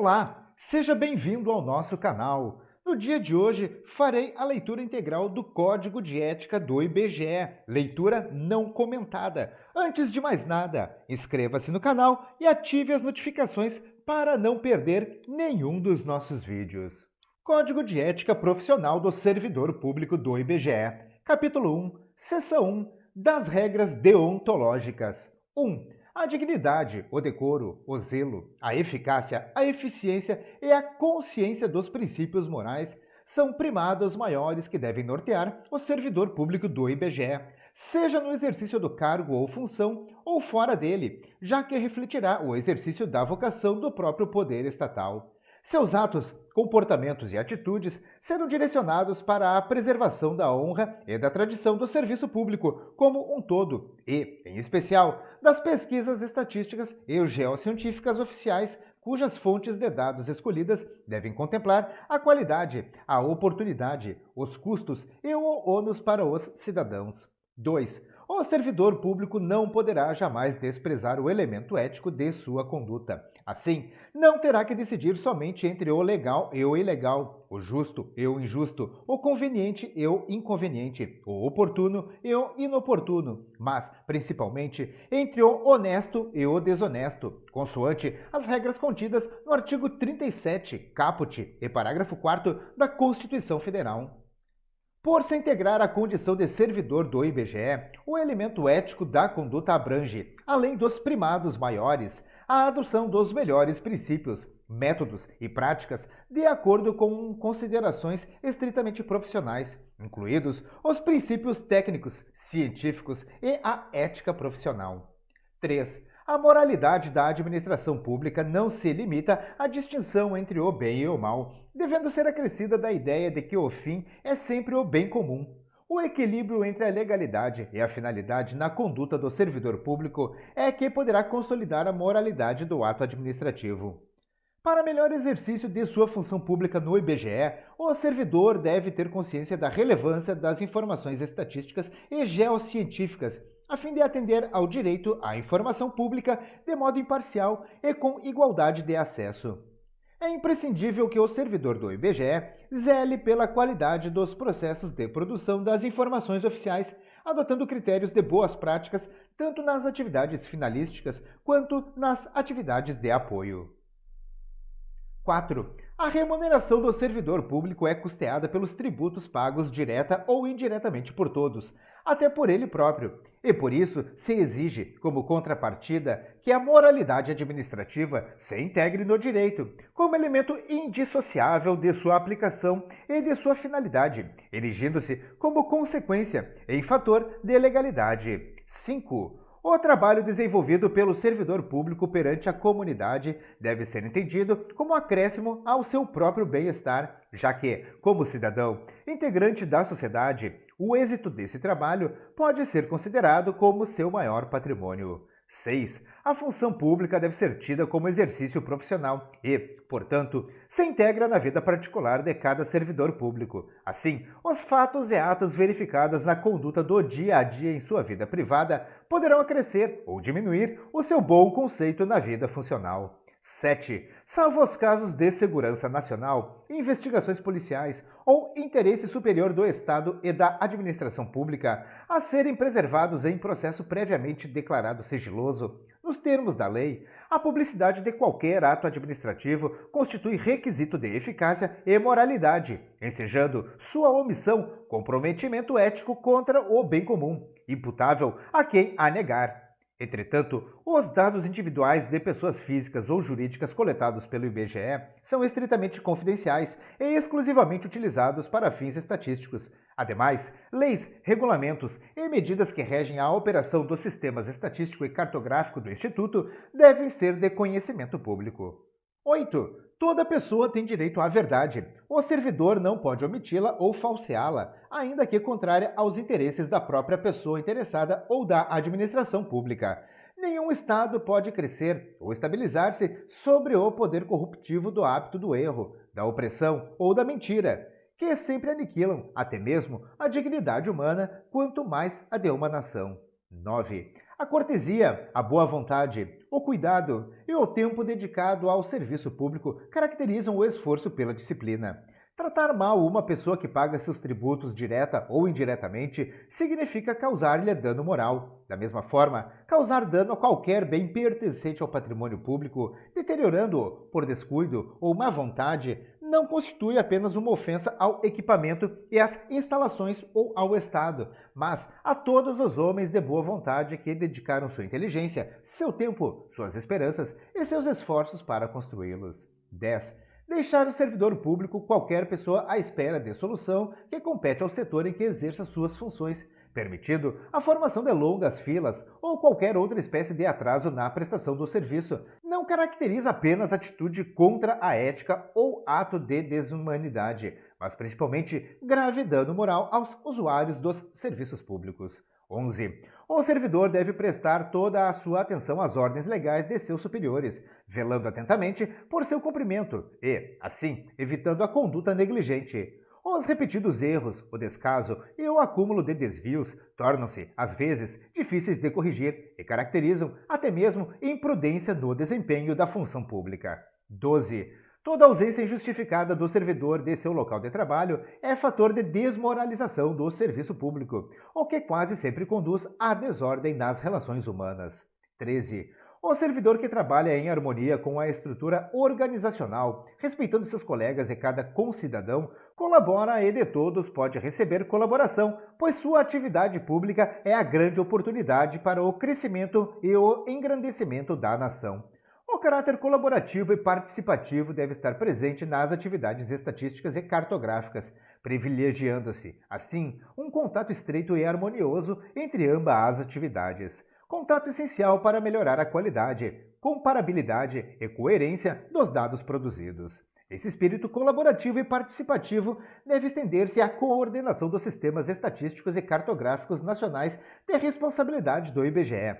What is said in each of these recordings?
Olá, seja bem-vindo ao nosso canal. No dia de hoje, farei a leitura integral do Código de Ética do IBGE, leitura não comentada. Antes de mais nada, inscreva-se no canal e ative as notificações para não perder nenhum dos nossos vídeos. Código de Ética Profissional do Servidor Público do IBGE, capítulo 1, seção 1, das regras deontológicas. 1. A dignidade, o decoro, o zelo, a eficácia, a eficiência e a consciência dos princípios morais são primados maiores que devem nortear o servidor público do IBGE, seja no exercício do cargo ou função ou fora dele, já que refletirá o exercício da vocação do próprio poder estatal. Seus atos, comportamentos e atitudes serão direcionados para a preservação da honra e da tradição do serviço público como um todo e, em especial, das pesquisas estatísticas e geocientíficas oficiais cujas fontes de dados escolhidas devem contemplar a qualidade, a oportunidade, os custos e o ônus para os cidadãos. 2. O servidor público não poderá jamais desprezar o elemento ético de sua conduta. Assim, não terá que decidir somente entre o legal e o ilegal, o justo e o injusto, o conveniente e o inconveniente, o oportuno e o inoportuno, mas, principalmente, entre o honesto e o desonesto, consoante as regras contidas no artigo 37, caput e parágrafo 4º da Constituição Federal. Por se integrar à condição de servidor do IBGE, o elemento ético da conduta abrange, além dos primados maiores, a adoção dos melhores princípios, métodos e práticas de acordo com considerações estritamente profissionais, incluídos os princípios técnicos, científicos e a ética profissional. 3. A moralidade da administração pública não se limita à distinção entre o bem e o mal, devendo ser acrescida da ideia de que o fim é sempre o bem comum. O equilíbrio entre a legalidade e a finalidade na conduta do servidor público é que poderá consolidar a moralidade do ato administrativo. Para melhor exercício de sua função pública no IBGE, o servidor deve ter consciência da relevância das informações estatísticas e geocientíficas, a fim de atender ao direito à informação pública de modo imparcial e com igualdade de acesso. É imprescindível que o servidor do IBGE zele pela qualidade dos processos de produção das informações oficiais, adotando critérios de boas práticas tanto nas atividades finalísticas quanto nas atividades de apoio. 4. A remuneração do servidor público é custeada pelos tributos pagos direta ou indiretamente por todos, até por ele próprio, e por isso se exige, como contrapartida, que a moralidade administrativa se integre no direito, como elemento indissociável de sua aplicação e de sua finalidade, erigindo-se como consequência em fator de legalidade. 5. O trabalho desenvolvido pelo servidor público perante a comunidade deve ser entendido como acréscimo ao seu próprio bem-estar, já que, como cidadão, integrante da sociedade, o êxito desse trabalho pode ser considerado como seu maior patrimônio. 6. A função pública deve ser tida como exercício profissional e, portanto, se integra na vida particular de cada servidor público. Assim, os fatos e atos verificados na conduta do dia a dia em sua vida privada poderão acrescer ou diminuir o seu bom conceito na vida funcional. 7. Salvo os casos de segurança nacional, investigações policiais ou interesse superior do Estado e da administração pública a serem preservados em processo previamente declarado sigiloso, nos termos da lei, a publicidade de qualquer ato administrativo constitui requisito de eficácia e moralidade, ensejando sua omissão comprometimento ético contra o bem comum, imputável a quem a negar. Entretanto, os dados individuais de pessoas físicas ou jurídicas coletados pelo IBGE são estritamente confidenciais e exclusivamente utilizados para fins estatísticos. Ademais, leis, regulamentos e medidas que regem a operação dos sistemas estatístico e cartográfico do Instituto devem ser de conhecimento público. 8. Toda pessoa tem direito à verdade. O servidor não pode omiti-la ou falseá-la, ainda que contrária aos interesses da própria pessoa interessada ou da administração pública. Nenhum Estado pode crescer ou estabilizar-se sobre o poder corruptivo do hábito do erro, da opressão ou da mentira, que sempre aniquilam até mesmo a dignidade humana, quanto mais a de uma nação. 9. A cortesia, a boa vontade, o cuidado e o tempo dedicado ao serviço público caracterizam o esforço pela disciplina. Tratar mal uma pessoa que paga seus tributos direta ou indiretamente significa causar-lhe dano moral. Da mesma forma, causar dano a qualquer bem pertencente ao patrimônio público, deteriorando-o por descuido ou má vontade, não constitui apenas uma ofensa ao equipamento e às instalações ou ao Estado, mas a todos os homens de boa vontade que dedicaram sua inteligência, seu tempo, suas esperanças e seus esforços para construí-los. 10. Deixar o servidor público qualquer pessoa à espera de solução que compete ao setor em que exerça suas funções, permitindo a formação de longas filas ou qualquer outra espécie de atraso na prestação do serviço, não caracteriza apenas atitude contra a ética ou ato de desumanidade, mas principalmente grave dano moral aos usuários dos serviços públicos. 11. O servidor deve prestar toda a sua atenção às ordens legais de seus superiores, velando atentamente por seu cumprimento e, assim, evitando a conduta negligente. Os repetidos erros, o descaso e o acúmulo de desvios tornam-se, às vezes, difíceis de corrigir e caracterizam até mesmo imprudência no desempenho da função pública. 12. Toda ausência injustificada do servidor de seu local de trabalho é fator de desmoralização do serviço público, o que quase sempre conduz à desordem nas relações humanas. 13. O servidor que trabalha em harmonia com a estrutura organizacional, respeitando seus colegas e cada concidadão, colabora e de todos pode receber colaboração, pois sua atividade pública é a grande oportunidade para o crescimento e o engrandecimento da nação. O caráter colaborativo e participativo deve estar presente nas atividades estatísticas e cartográficas, privilegiando-se, assim, um contato estreito e harmonioso entre ambas as atividades. Contato essencial para melhorar a qualidade, comparabilidade e coerência dos dados produzidos. Esse espírito colaborativo e participativo deve estender-se à coordenação dos sistemas estatísticos e cartográficos nacionais de responsabilidade do IBGE.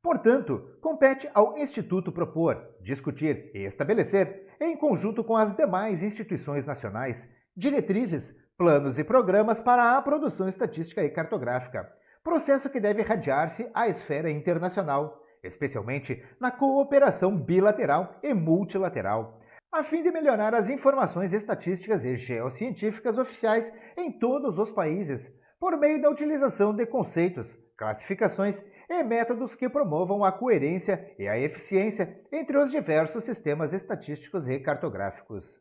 Portanto, compete ao Instituto propor, discutir e estabelecer, em conjunto com as demais instituições nacionais, diretrizes, planos e programas para a produção estatística e cartográfica, processo que deve irradiar-se à esfera internacional, especialmente na cooperação bilateral e multilateral, a fim de melhorar as informações estatísticas e geocientíficas oficiais em todos os países, por meio da utilização de conceitos, classificações e métodos que promovam a coerência e a eficiência entre os diversos sistemas estatísticos e cartográficos.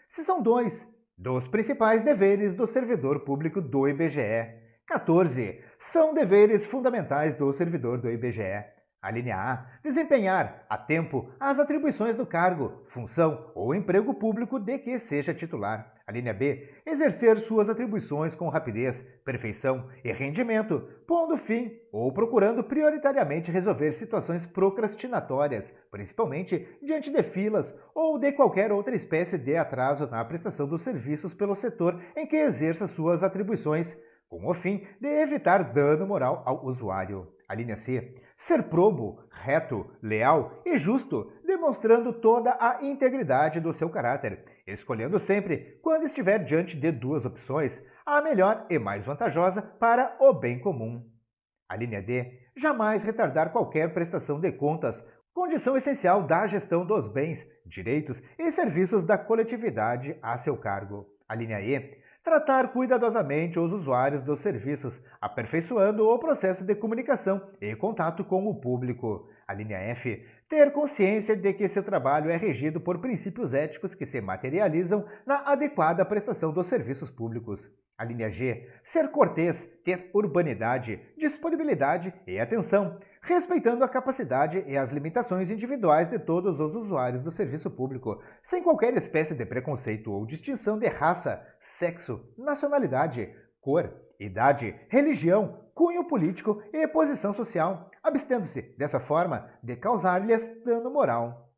Seção 2. Dos principais deveres do servidor público do IBGE. 14. São deveres fundamentais do servidor do IBGE. A linha A. Desempenhar, a tempo, as atribuições do cargo, função ou emprego público de que seja titular. A linha B. Exercer suas atribuições com rapidez, perfeição e rendimento, pondo fim ou procurando prioritariamente resolver situações procrastinatórias, principalmente diante de filas ou de qualquer outra espécie de atraso na prestação dos serviços pelo setor em que exerça suas atribuições, com o fim de evitar dano moral ao usuário. A linha C. Ser probo, reto, leal e justo, demonstrando toda a integridade do seu caráter, escolhendo sempre, quando estiver diante de duas opções, a melhor e mais vantajosa para o bem comum. A linha D. Jamais retardar qualquer prestação de contas, condição essencial da gestão dos bens, direitos e serviços da coletividade a seu cargo. A linha E. Tratar cuidadosamente os usuários dos serviços, aperfeiçoando o processo de comunicação e contato com o público. A linha F. Ter consciência de que seu trabalho é regido por princípios éticos que se materializam na adequada prestação dos serviços públicos. A linha G. Ser cortês, ter urbanidade, disponibilidade e atenção, respeitando a capacidade e as limitações individuais de todos os usuários do serviço público, sem qualquer espécie de preconceito ou distinção de raça, sexo, nacionalidade, cor, idade, religião, cunho político e posição social, abstendo-se, dessa forma, de causar-lhes dano moral.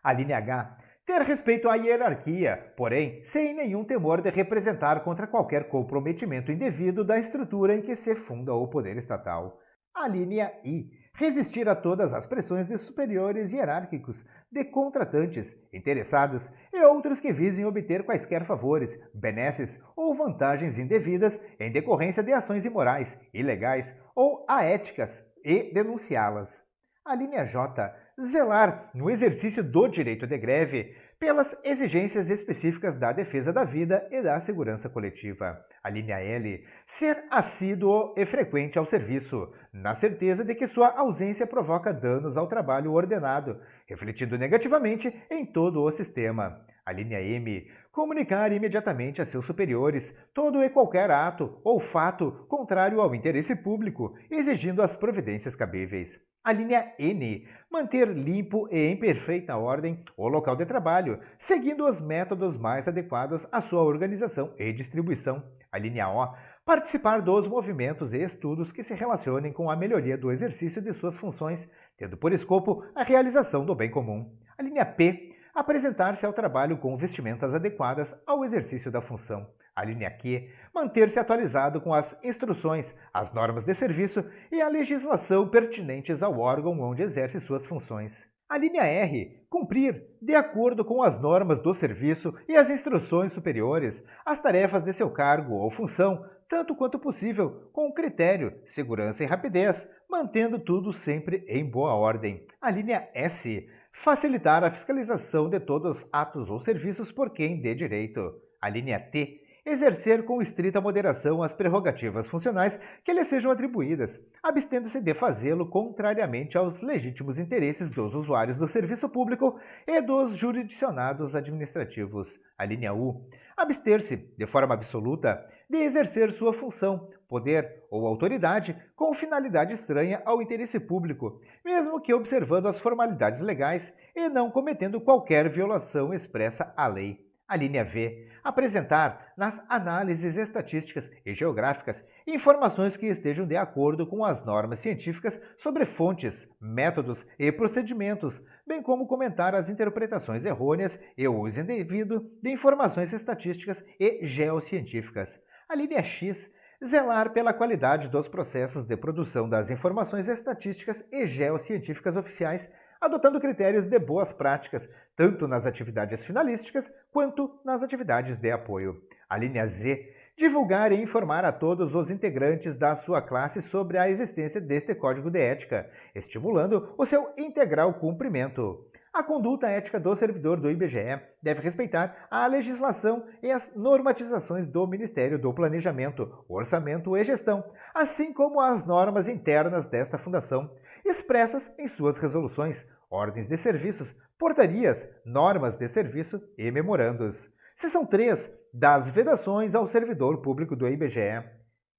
A linha H. Ter respeito à hierarquia, porém, sem nenhum temor de representar contra qualquer comprometimento indevido da estrutura em que se funda o poder estatal. A linha I. Resistir a todas as pressões de superiores hierárquicos, de contratantes, interessados e outros que visem obter quaisquer favores, benesses ou vantagens indevidas em decorrência de ações imorais, ilegais ou aéticas e denunciá-las. A linha J. Zelar, no exercício do direito de greve, pelas exigências específicas da defesa da vida e da segurança coletiva. A linha L. Ser assíduo e frequente ao serviço, na certeza de que sua ausência provoca danos ao trabalho ordenado, refletindo negativamente em todo o sistema. A linha M. Comunicar imediatamente a seus superiores todo e qualquer ato ou fato contrário ao interesse público, exigindo as providências cabíveis. A linha N. Manter limpo e em perfeita ordem o local de trabalho, seguindo os métodos mais adequados à sua organização e distribuição. A linha O. Participar dos movimentos e estudos que se relacionem com a melhoria do exercício de suas funções, tendo por escopo a realização do bem comum. A linha P. Apresentar-se ao trabalho com vestimentas adequadas ao exercício da função. A linha Q. Manter-se atualizado com as instruções, as normas de serviço e a legislação pertinentes ao órgão onde exerce suas funções. A linha R. Cumprir, de acordo com as normas do serviço e as instruções superiores, as tarefas de seu cargo ou função, tanto quanto possível, com critério, segurança e rapidez, mantendo tudo sempre em boa ordem. A linha S. Facilitar a fiscalização de todos os atos ou serviços por quem dê direito. A linha T. Exercer com estrita moderação as prerrogativas funcionais que lhe sejam atribuídas, abstendo-se de fazê-lo contrariamente aos legítimos interesses dos usuários do serviço público e dos jurisdicionados administrativos. A linha U. Abster-se, de forma absoluta, de exercer sua função, poder ou autoridade com finalidade estranha ao interesse público, mesmo que observando as formalidades legais e não cometendo qualquer violação expressa à lei. A linha V. Apresentar, nas análises estatísticas e geográficas, informações que estejam de acordo com as normas científicas sobre fontes, métodos e procedimentos, bem como comentar as interpretações errôneas e o uso indevido de informações estatísticas e geocientíficas. A linha X. Zelar pela qualidade dos processos de produção das informações estatísticas e geocientíficas oficiais, adotando critérios de boas práticas, tanto nas atividades finalísticas quanto nas atividades de apoio. A linha Z. Divulgar e informar a todos os integrantes da sua classe sobre a existência deste código de ética, estimulando o seu integral cumprimento. A conduta ética do servidor do IBGE deve respeitar a legislação e as normatizações do Ministério do Planejamento, Orçamento e Gestão, assim como as normas internas desta fundação, expressas em suas resoluções, ordens de serviços, portarias, normas de serviço e memorandos. Seção 3. Das vedações ao servidor público do IBGE.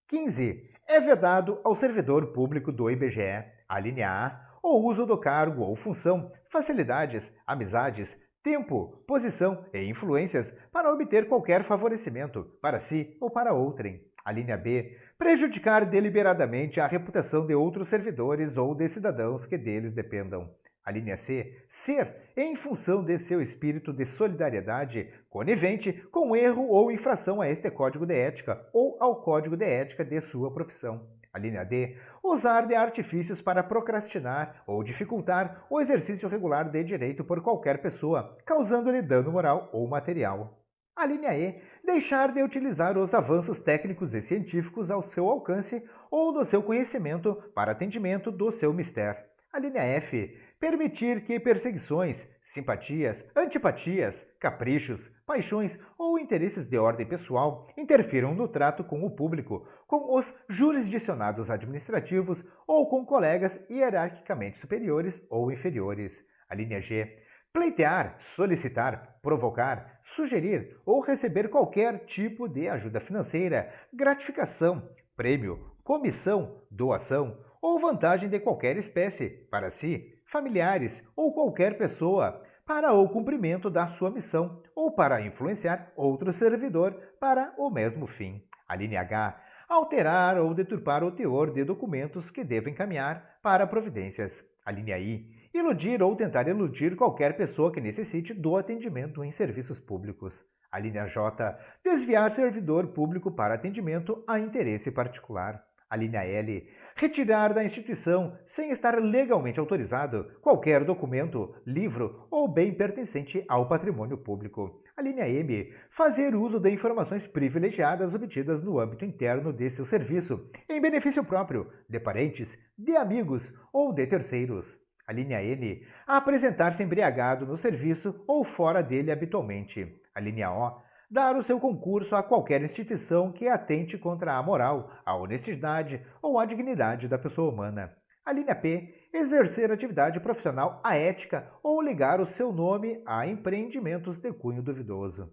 15. É vedado ao servidor público do IBGE, a linha A, o uso do cargo ou função, facilidades, amizades, tempo, posição e influências para obter qualquer favorecimento, para si ou para outrem. A linha B. Prejudicar deliberadamente a reputação de outros servidores ou de cidadãos que deles dependam. A linha C. Ser, em função de seu espírito de solidariedade, conivente com erro ou infração a este código de ética ou ao código de ética de sua profissão. A linha D. Usar de artifícios para procrastinar ou dificultar o exercício regular de direito por qualquer pessoa, causando-lhe dano moral ou material. A linha E. Deixar de utilizar os avanços técnicos e científicos ao seu alcance ou do seu conhecimento para atendimento do seu mistério. A linha F. Permitir que perseguições, simpatias, antipatias, caprichos, paixões ou interesses de ordem pessoal interfiram no trato com o público, com os jurisdicionados administrativos ou com colegas hierarquicamente superiores ou inferiores. A linha G. Pleitear, solicitar, provocar, sugerir ou receber qualquer tipo de ajuda financeira, gratificação, prêmio, comissão, doação ou vantagem de qualquer espécie, para si, familiares ou qualquer pessoa, para o cumprimento da sua missão ou para influenciar outro servidor para o mesmo fim. A linha H. Alterar ou deturpar o teor de documentos que devem encaminhar para providências. A linha I. Iludir ou tentar iludir qualquer pessoa que necessite do atendimento em serviços públicos. A linha J. Desviar servidor público para atendimento a interesse particular. A linha L. Retirar da instituição, sem estar legalmente autorizado, qualquer documento, livro ou bem pertencente ao patrimônio público. A linha M. Fazer uso de informações privilegiadas obtidas no âmbito interno de seu serviço, em benefício próprio, de parentes, de amigos ou de terceiros. A linha N, apresentar-se embriagado no serviço ou fora dele habitualmente. A linha O, dar o seu concurso a qualquer instituição que atente contra a moral, a honestidade ou a dignidade da pessoa humana. A linha P, exercer atividade profissional aética ou ligar o seu nome a empreendimentos de cunho duvidoso.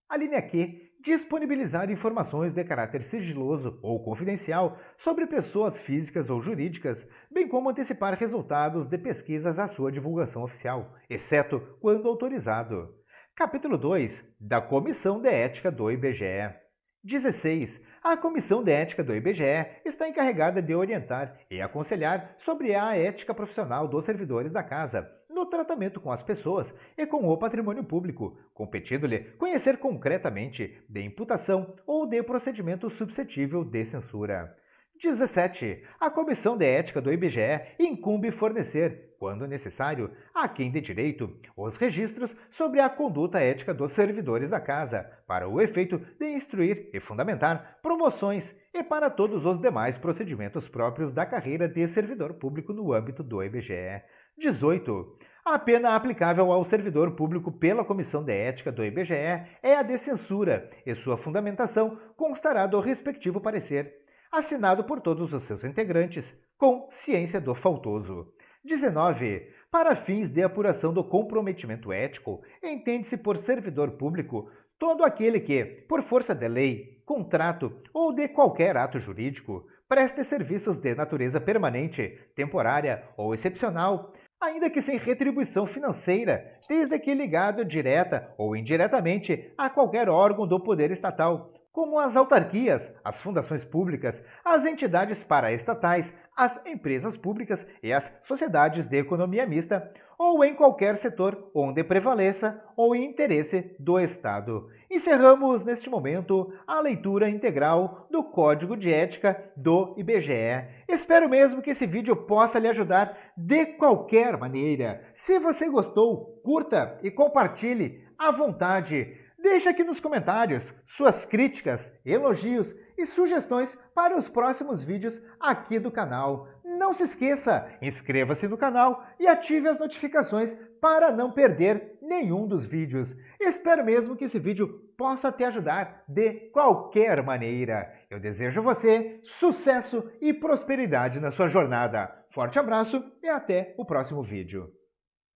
A linha Q, disponibilizar informações de caráter sigiloso ou confidencial sobre pessoas físicas ou jurídicas, bem como antecipar resultados de pesquisas à sua divulgação oficial, exceto quando autorizado. Capítulo 2 da Comissão de Ética do IBGE. 16. A Comissão de Ética do IBGE está encarregada de orientar e aconselhar sobre a ética profissional dos servidores da Casa, no tratamento com as pessoas e com o patrimônio público, competindo-lhe conhecer concretamente de imputação ou de procedimento suscetível de censura. 17. A Comissão de Ética do IBGE incumbe fornecer, quando necessário, a quem de direito, os registros sobre a conduta ética dos servidores da Casa, para o efeito de instruir e fundamentar promoções e para todos os demais procedimentos próprios da carreira de servidor público no âmbito do IBGE. 18. A pena aplicável ao servidor público pela Comissão de Ética do IBGE é a de censura e sua fundamentação constará do respectivo parecer, assinado por todos os seus integrantes, com ciência do faltoso. 19. Para fins de apuração do comprometimento ético, entende-se por servidor público todo aquele que, por força de lei, contrato ou de qualquer ato jurídico, preste serviços de natureza permanente, temporária ou excepcional, ainda que sem retribuição financeira, desde que ligado direta ou indiretamente a qualquer órgão do poder estatal, como as autarquias, as fundações públicas, as entidades paraestatais, as empresas públicas e as sociedades de economia mista, ou em qualquer setor onde prevaleça o interesse do Estado. Encerramos neste momento a leitura integral do Código de Ética do IBGE. Espero mesmo que esse vídeo possa lhe ajudar de qualquer maneira. Se você gostou, curta e compartilhe à vontade. Deixe aqui nos comentários suas críticas, elogios e sugestões para os próximos vídeos aqui do canal. Não se esqueça, inscreva-se no canal e ative as notificações para não perder nenhum dos vídeos. Espero mesmo que esse vídeo possa te ajudar de qualquer maneira. Eu desejo a você sucesso e prosperidade na sua jornada. Forte abraço e até o próximo vídeo.